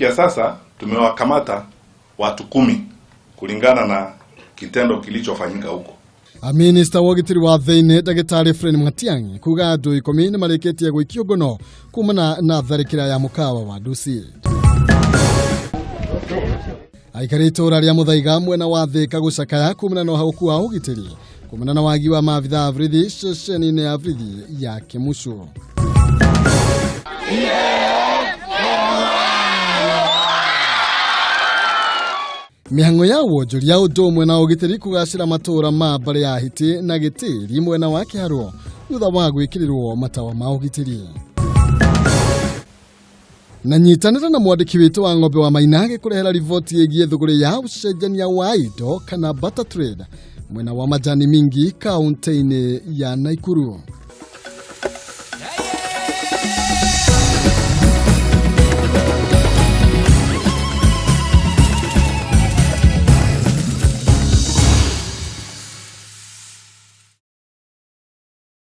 kufikia sasa tumewakamata watu 10 kulingana na kitendo kilichofanyika huko. Minister wa gitiri wa Thĩinĩ Dagĩtarĩ Fred Matiang'i kuga andũ 10 nĩ marĩkĩtie gũikio ngono kumana na tharĩkĩra ya mũkawa wa Dusit. Aikari itũra rĩa Mũthaiga mwena wa Thĩka gũcakaya kumana na ũhagũku wa ũgitĩri kumana na wagi wa maabitha a borithi ceceni-inĩ ya borithi ya Kĩmucu. Mĩhang'o ya wonjoria ũndũ ũmwe na ũgitĩri kũgacĩra matũra ma Mbare ya Hiti na Gĩtĩri mwena wa Kĩharũ thutha wa gwĩkĩrĩrwo matawa ma ũgitĩri. Na nyitanĩra na mwandĩki witũ wa Ng'ombe wa Maina gĩkũrehera riboti ĩgiĩ thũgũrĩ ya ũcenjania wa indo kana barter trade mwena wa Majani Mingi kaunti-inĩ ya Naikuru.